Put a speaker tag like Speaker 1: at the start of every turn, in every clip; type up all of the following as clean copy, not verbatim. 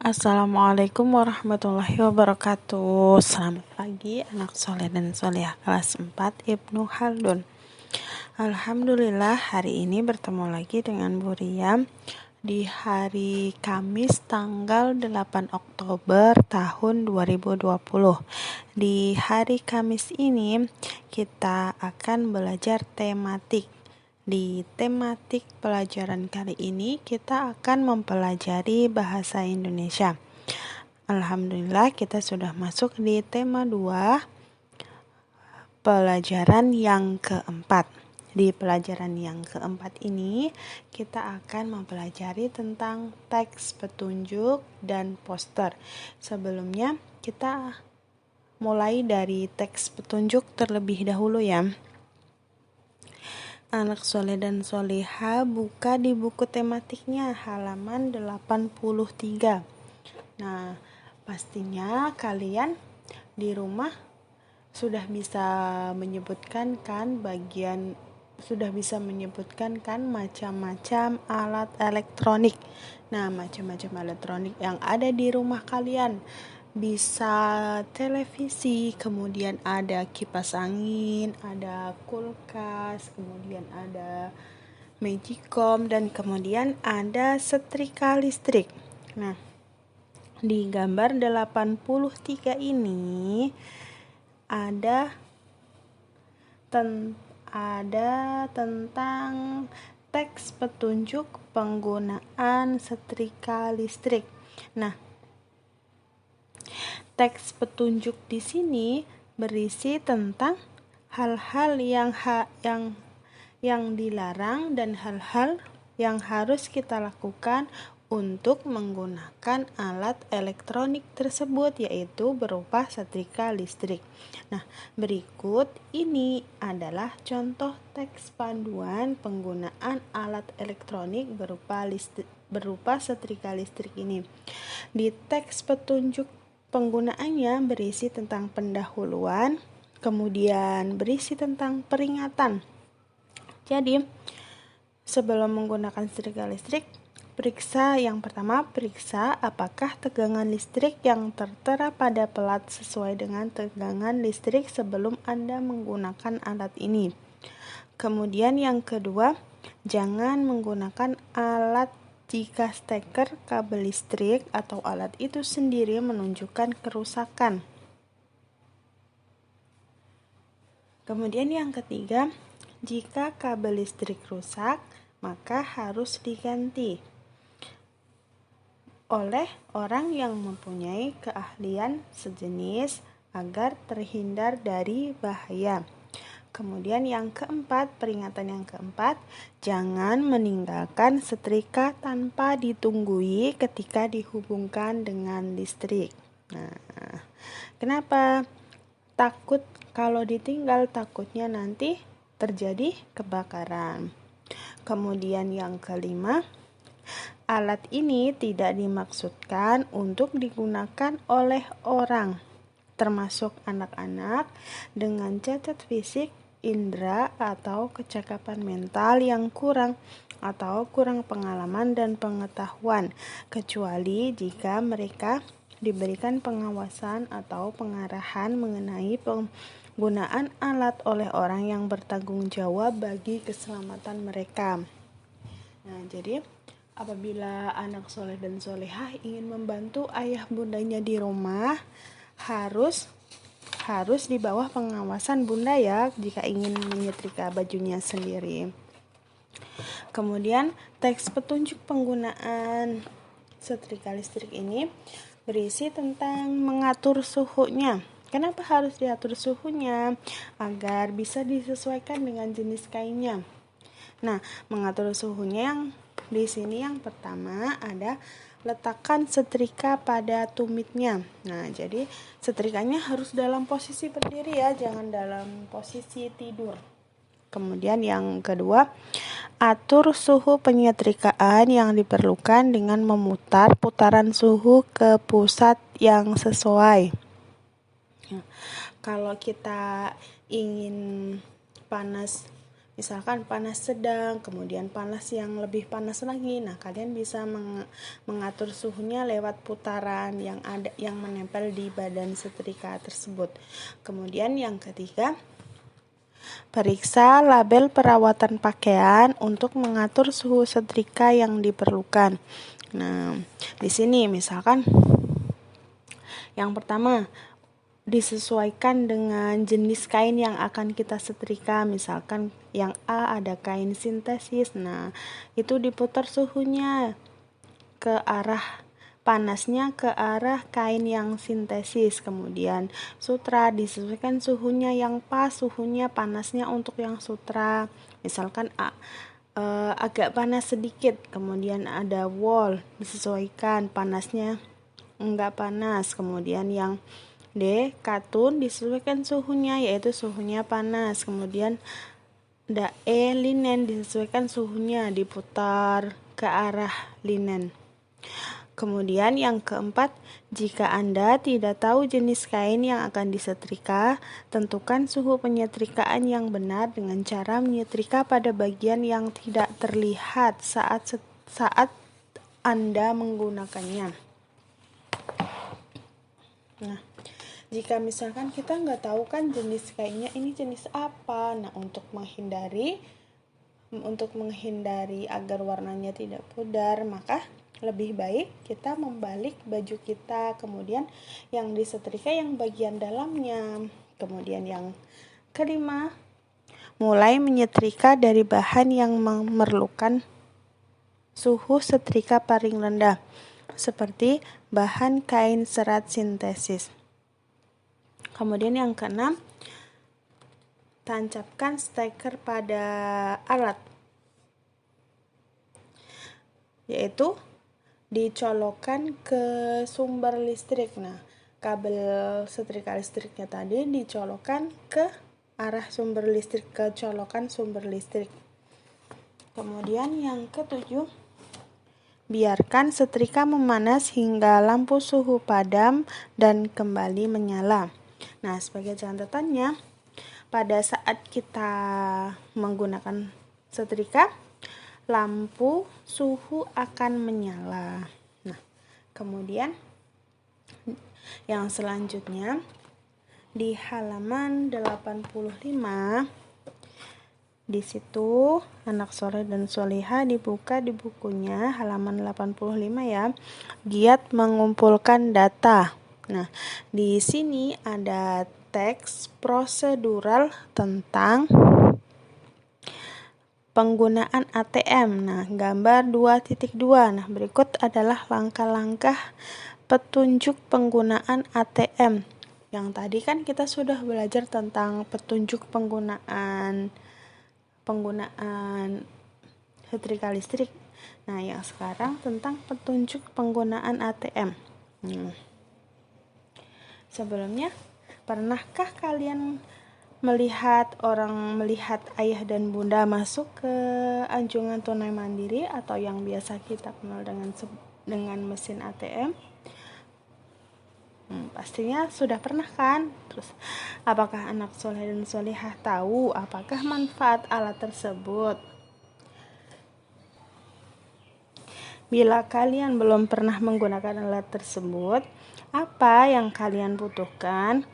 Speaker 1: Assalamualaikum warahmatullahi wabarakatuh. Selamat pagi anak soleh dan solehah kelas 4 Ibnu Khaldun. Alhamdulillah hari ini bertemu lagi dengan Bu Riam di hari Kamis tanggal 8 Oktober tahun 2020. Di hari Kamis ini kita akan belajar tematik. Di tematik pelajaran kali ini kita akan mempelajari bahasa Indonesia. Alhamdulillah kita sudah masuk di tema 2, pelajaran yang keempat. Di pelajaran yang keempat ini kita akan mempelajari tentang teks petunjuk dan poster. Sebelumnya kita mulai dari teks petunjuk terlebih dahulu ya. Anak soleh dan soleha buka di buku tematiknya halaman 83. Nah, pastinya kalian di rumah sudah bisa menyebutkan kan macam-macam alat elektronik. Nah, macam-macam elektronik yang ada di rumah kalian. Bisa televisi, kemudian ada kipas angin, ada kulkas, kemudian ada magicom, dan kemudian ada setrika listrik. Nah, di gambar 83 ini ada tentang teks petunjuk penggunaan setrika listrik. Nah, teks petunjuk di sini berisi tentang hal-hal yang dilarang dan hal-hal yang harus kita lakukan untuk menggunakan alat elektronik tersebut, yaitu berupa setrika listrik. Nah, berikut ini adalah contoh teks panduan penggunaan alat elektronik berupa setrika listrik ini. Di teks petunjuk penggunaannya berisi tentang pendahuluan, kemudian berisi tentang peringatan. Jadi, sebelum menggunakan setrika listrik, periksa apakah tegangan listrik yang tertera pada pelat sesuai dengan tegangan listrik sebelum Anda menggunakan alat ini. Kemudian yang kedua, jangan menggunakan alat jika steker kabel listrik atau alat itu sendiri menunjukkan kerusakan. Kemudian yang ketiga, jika kabel listrik rusak, maka harus diganti oleh orang yang mempunyai keahlian sejenis agar terhindar dari bahaya. Kemudian yang keempat, peringatan yang keempat, jangan meninggalkan setrika tanpa ditunggui ketika dihubungkan dengan listrik. Nah, kenapa? Takut kalau ditinggal, takutnya nanti terjadi kebakaran. Kemudian yang kelima, alat ini tidak dimaksudkan untuk digunakan oleh orang, termasuk anak-anak dengan cacat fisik, indera, atau kecakapan mental yang kurang atau kurang pengalaman dan pengetahuan, kecuali jika mereka diberikan pengawasan atau pengarahan mengenai penggunaan alat oleh orang yang bertanggung jawab bagi keselamatan mereka. Nah, jadi apabila anak soleh dan solehah ingin membantu ayah bundanya di rumah, harus di bawah pengawasan bunda ya, jika ingin menyetrika bajunya sendiri. Kemudian teks petunjuk penggunaan setrika listrik ini berisi tentang mengatur suhunya. Kenapa harus diatur suhunya? Agar bisa disesuaikan dengan jenis kainnya. Nah, mengatur suhunya yang di sini yang pertama ada letakkan setrika pada tumitnya. Nah, jadi setrikanya harus dalam posisi berdiri ya, jangan dalam posisi tidur. Kemudian yang kedua, atur suhu penyetrikaan yang diperlukan dengan memutar putaran suhu ke pusat yang sesuai. Nah, kalau kita ingin panas, misalkan panas sedang, kemudian panas yang lebih panas lagi. Nah, kalian bisa mengatur suhunya lewat putaran yang menempel di badan setrika tersebut. Kemudian yang ketiga, periksa label perawatan pakaian untuk mengatur suhu setrika yang diperlukan. Nah, di sini misalkan yang pertama, disesuaikan dengan jenis kain yang akan kita setrika. Misalkan yang A ada kain sintesis. Nah, itu diputar suhunya ke arah panasnya ke arah kain yang sintesis. Kemudian sutra disesuaikan suhunya yang pas, suhunya panasnya untuk yang sutra. Misalkan A agak panas sedikit, kemudian ada wool disesuaikan panasnya enggak panas. Kemudian yang D, katun disesuaikan suhunya, yaitu suhunya panas. Kemudian ada E, linen disesuaikan suhunya, diputar ke arah linen. Kemudian yang keempat, jika Anda tidak tahu jenis kain yang akan disetrika, tentukan suhu penyetrikaan yang benar dengan cara menyetrika pada bagian yang tidak terlihat saat Anda menggunakannya. Nah, jika misalkan kita nggak tahu kan jenis kainnya ini jenis apa, nah untuk menghindari agar warnanya tidak pudar, maka lebih baik kita membalik baju kita, kemudian yang disetrika yang bagian dalamnya. Kemudian yang kelima, mulai menyetrika dari bahan yang memerlukan suhu setrika paling rendah, seperti bahan kain serat sintesis. Kemudian yang keenam, tancapkan steker pada alat, yaitu dicolokkan ke sumber listrik. Nah, kabel setrika listriknya tadi dicolokkan ke arah sumber listrik, ke colokan sumber listrik. Kemudian yang ketujuh, biarkan setrika memanas hingga lampu suhu padam dan kembali menyala. Nah, sebagai catatannya, pada saat kita menggunakan setrika, lampu suhu akan menyala. Nah, kemudian yang selanjutnya di halaman 85, di situ anak soleh dan soleha dibuka di bukunya halaman 85 ya, giat mengumpulkan data. Nah, di sini ada teks prosedural tentang penggunaan ATM. Nah, gambar 2.2. Nah, berikut adalah langkah-langkah petunjuk penggunaan ATM. Yang tadi kan kita sudah belajar tentang petunjuk penggunaan setrika listrik. Nah, yang sekarang tentang petunjuk penggunaan ATM. Sebelumnya, pernahkah kalian melihat ayah dan bunda masuk ke anjungan tunai mandiri atau yang biasa kita kenal dengan mesin ATM? Pastinya sudah pernah kan? Terus, apakah anak soleh dan solehah tahu apakah manfaat alat tersebut? Bila kalian belum pernah menggunakan alat tersebut, apa yang kalian butuhkan?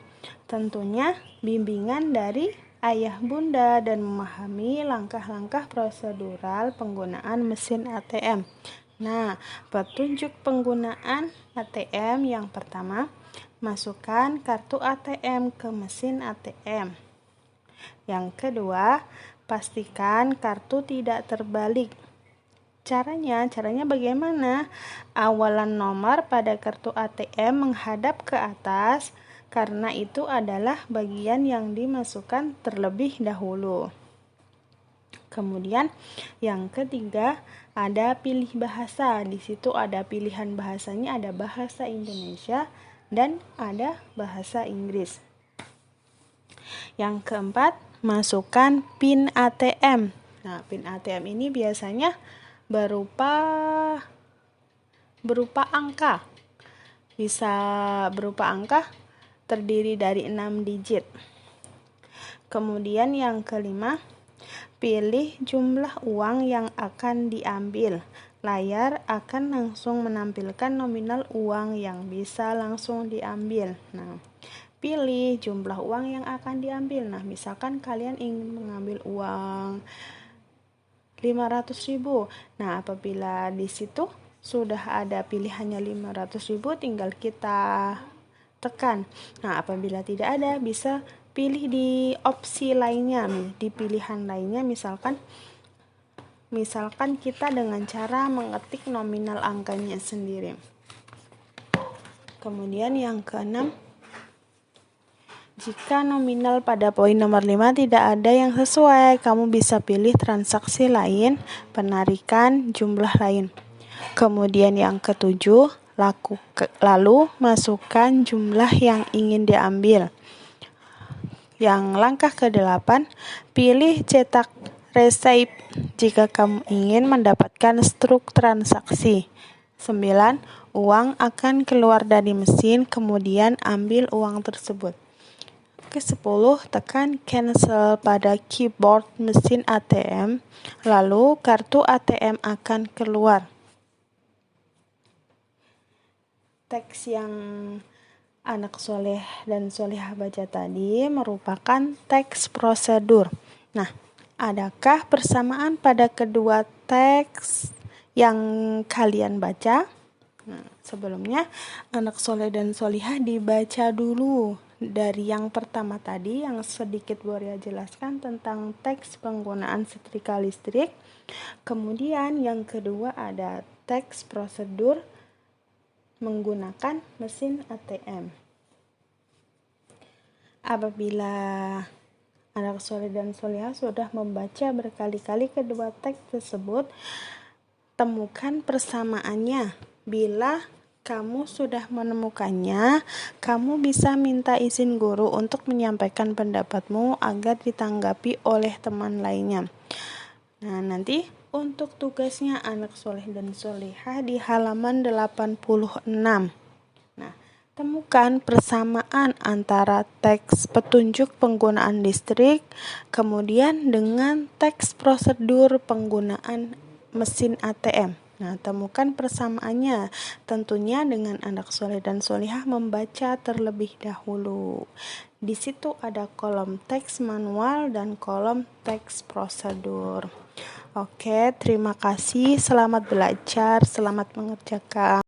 Speaker 1: Tentunya bimbingan dari ayah bunda dan memahami langkah-langkah prosedural penggunaan mesin ATM. Nah, petunjuk penggunaan ATM yang pertama, masukkan kartu ATM ke mesin ATM. Yang kedua, pastikan kartu tidak terbalik. Caranya bagaimana? Awalan nomor pada kartu ATM menghadap ke atas, karena itu adalah bagian yang dimasukkan terlebih dahulu. Kemudian yang ketiga, ada pilih bahasa. Di situ ada pilihan bahasanya, ada bahasa Indonesia dan ada bahasa Inggris. Yang keempat, masukkan PIN ATM. Nah, PIN ATM ini biasanya berupa angka. Bisa berupa angka terdiri dari 6 digit. Kemudian yang kelima, Pilih jumlah uang yang akan diambil. Layar akan langsung menampilkan nominal uang yang bisa langsung diambil. Nah, pilih jumlah uang yang akan diambil. Nah, misalkan kalian ingin mengambil uang 500.000. Nah, apabila di situ sudah ada pilihannya 500.000, tinggal kita tekan. Nah, apabila tidak ada, bisa pilih di opsi lainnya, di pilihan lainnya, misalkan kita dengan cara mengetik nominal angkanya sendiri. Kemudian yang keenam, jika nominal pada poin nomor 5 tidak ada yang sesuai, kamu bisa pilih transaksi lain, penarikan jumlah lain. Kemudian yang ketujuh, lalu masukkan jumlah yang ingin diambil. Yang langkah ke-8, pilih cetak resep jika kamu ingin mendapatkan struk transaksi. 9. Uang akan keluar dari mesin, kemudian ambil uang tersebut. Ke-10, tekan cancel pada keyboard mesin ATM, lalu kartu ATM akan keluar. Teks yang anak soleh dan solehah baca tadi merupakan teks prosedur. Nah, adakah persamaan pada kedua teks yang kalian baca? Nah, sebelumnya anak soleh dan solihah dibaca dulu dari yang pertama tadi yang sedikit Boria jelaskan tentang teks penggunaan setrika listrik. Kemudian yang kedua ada teks prosedur menggunakan mesin ATM. Apabila anak soleh dan solihah sudah membaca berkali-kali kedua teks tersebut, temukan persamaannya. Bila kamu sudah menemukannya, kamu bisa minta izin guru untuk menyampaikan pendapatmu agar ditanggapi oleh teman lainnya. Nah, nanti untuk tugasnya anak soleh dan solehah di halaman 86. Nah, temukan persamaan antara teks petunjuk penggunaan listrik, kemudian dengan teks prosedur penggunaan mesin ATM. Nah, temukan persamaannya tentunya dengan anak soleh dan solihah membaca terlebih dahulu. Di situ ada kolom teks manual dan kolom teks prosedur. Oke, terima kasih. Selamat belajar, selamat mengerjakan.